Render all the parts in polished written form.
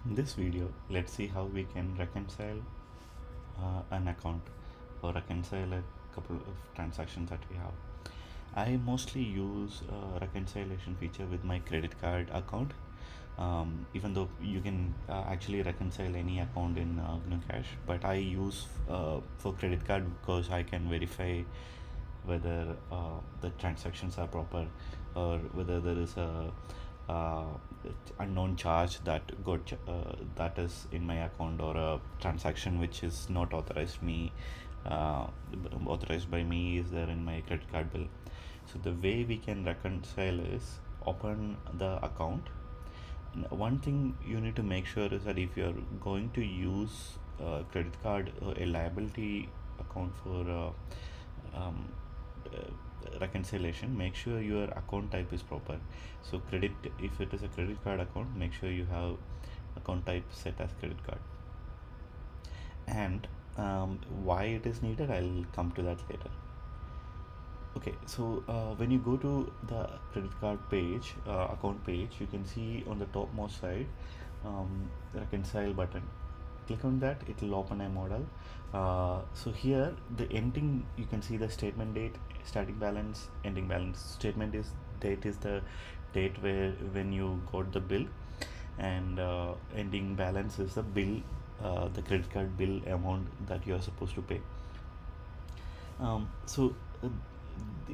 In this video, let's see how we can reconcile an account or reconcile a couple of transactions that we have. I mostly use reconciliation feature with my credit card account, even though you can actually reconcile any account in GnuCash, but I use for credit card because I can verify whether the transactions are proper or whether there is a uh, unknown charge that is in my account, or a transaction which is not uh, authorized by me is there in my credit card bill. So the way we can reconcile is open the account. One thing you need to make sure is that if you're going to use credit card, a liability account for um, reconciliation, make sure your account type is proper. So credit, if it is a credit card account, make sure you have account type set as credit card. And why it is needed, I'll come to that later. Okay, so when you go to the credit card page, account page, you can see on the topmost side reconcile button. Click on that, it will open a model. So here the ending, you can see the statement date, starting balance, ending balance. Statement is date is the date when you got the bill, and ending balance is the bill, the credit card bill amount that you are supposed to pay. So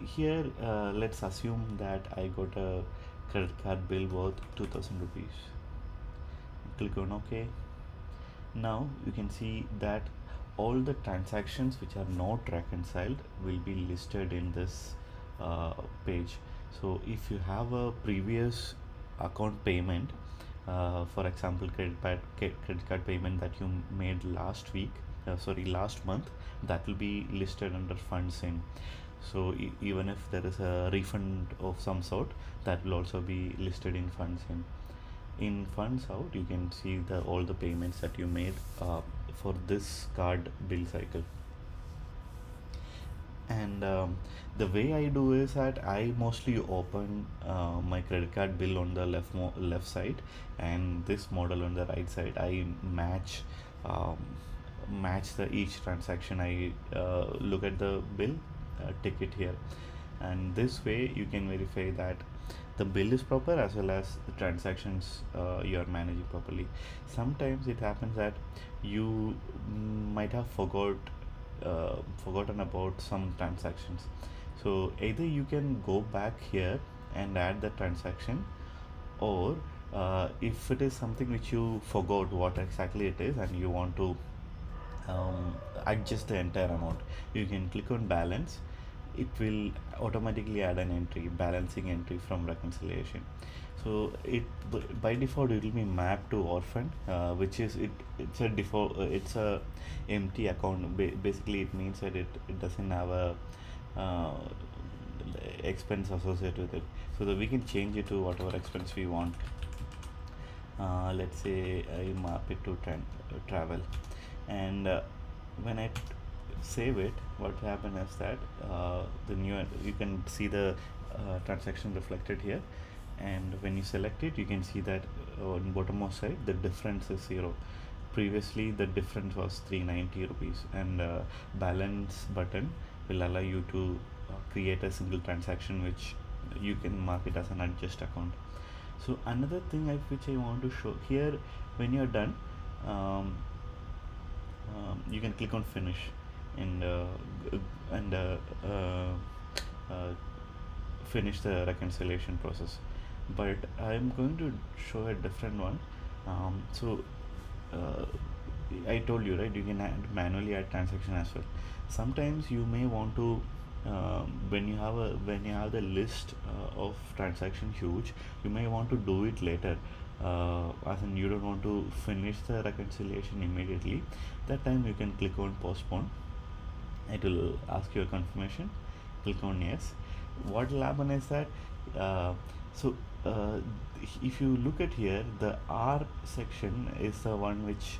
here, let's assume that I got a credit card bill worth 2000 rupees. Click on OK. Now you can see that all the transactions which are not reconciled will be listed in this page. So if you have a previous account payment, for example credit card payment that you made last month, that will be listed under funds in. So even if there is a refund of some sort, that will also be listed in funds in funds out. You can see all the payments that you made for this card bill cycle. And the way I do is that I mostly open my credit card bill on the left side, and this model on the right side. I um, match the each transaction. I look at the bill, tick it here, and this way you can verify that the bill is proper as well as the transactions you are managing properly. Sometimes it happens that you might have forgotten about some transactions. So either you can go back here and add the transaction, or if it is something which you forgot what exactly it is and you want to adjust the entire amount, you can click on balance. It will automatically add an entry, balancing entry from reconciliation. So by default it will be mapped to orphan, which is it's a default, it's a empty account. Basically it means that it doesn't have a uh, expense associated with it, so that we can change it to whatever expense we want. Let's say I map it to travel, and when I save it, what happen is that the new you can see the transaction reflected here, and when you select it, you can see that on bottommost side the difference is 0. Previously the difference was 390 rupees, and balance button will allow you to create a single transaction which you can mark it as an adjust account. So another thing which I want to show here, when you're done, um, you can click on finish, and and uh, finish the reconciliation process. But I'm going to show a different one. So uh, I told you, right, you can manually add transaction as well. Sometimes you may want to, when you have the list of transaction huge, you may want to do it later, as in you don't want to finish the reconciliation immediately. That time you can click on postpone. It will ask you a confirmation. Click on yes. What will happen is that uh, so uh, if you look at here, the R section is the one which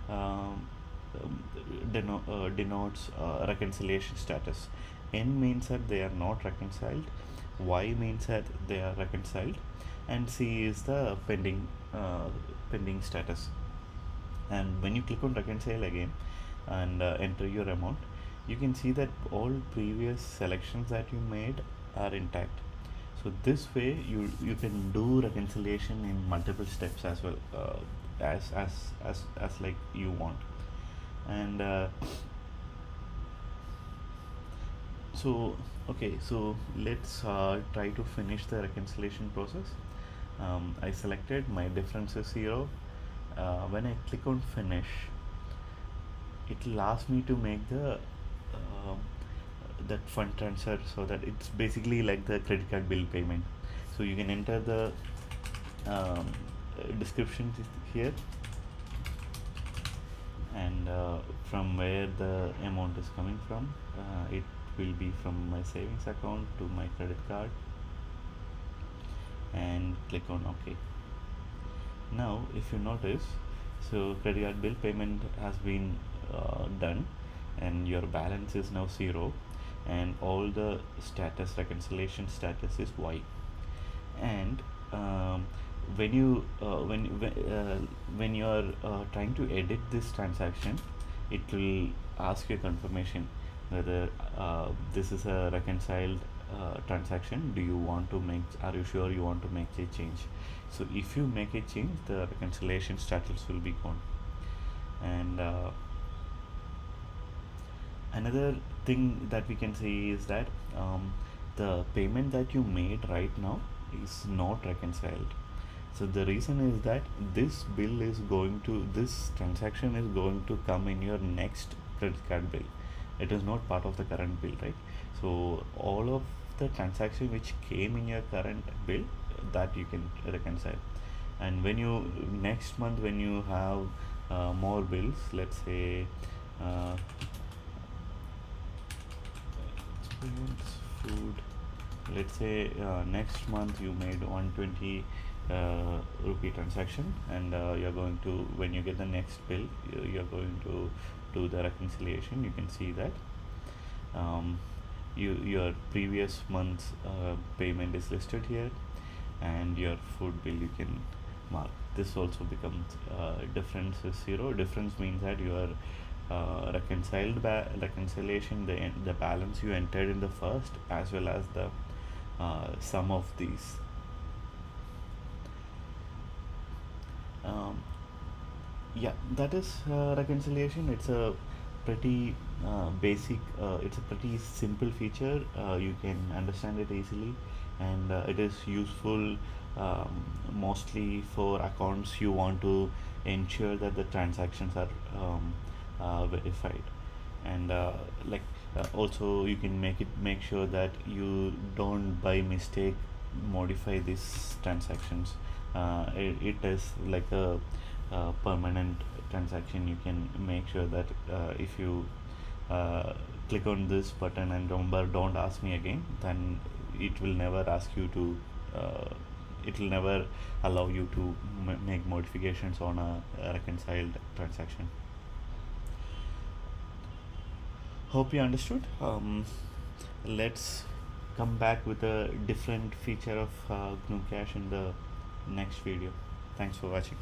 um, denotes reconciliation status. N means that they are not reconciled, Y means that they are reconciled, and C is the pending status. And when you click on reconcile again and enter your amount, you can see that all previous selections that you made are intact. So this way you can do reconciliation in multiple steps as well, as like you want. And so okay, so let's try to finish the reconciliation process. I selected my difference is 0. When I click on finish, it will ask me to make the that fund transfer, so that it's basically like the credit card bill payment. So you can enter the description here, and from where the amount is coming from. It will be from my savings account to my credit card, and click on OK. Now if you notice, so credit card bill payment has been done, and your balance is now 0, and all the status reconciliation status is Y. And when you when you are trying to edit this transaction, it will ask you confirmation whether this is a reconciled transaction. Do you want to make, are you sure you want to make a change? So if you make a change, the reconciliation status will be gone. And another thing that we can say is that the payment that you made right now is not reconciled. So the reason is that this bill is going to, this transaction is going to come in your next credit card bill. It is not part of the current bill, right? So all of the transaction which came in your current bill, that you can reconcile. And when you, next month when you have more bills, let's say food, let's say next month you made 120 rupee transaction, and you're going to, when you get the next bill, you're going to do the reconciliation. You can see that your previous month's payment is listed here, and your food bill you can mark. This also becomes difference is 0. Difference means that you are reconciliation, the balance you entered in the first, as well as the sum of these. Yeah, that is reconciliation. It's a pretty basic, it's a pretty simple feature. You can understand it easily, and it is useful mostly for accounts you want to ensure that the transactions are verified. And also you can make sure that you don't by mistake modify these transactions. It is like a permanent transaction. You can make sure that if you click on this button and remember don't ask me again, then it will never ask you to it will never allow you to make modifications on a reconciled transaction. Hope you understood. Let's come back with a different feature of GnuCash in the next video. Thanks for watching.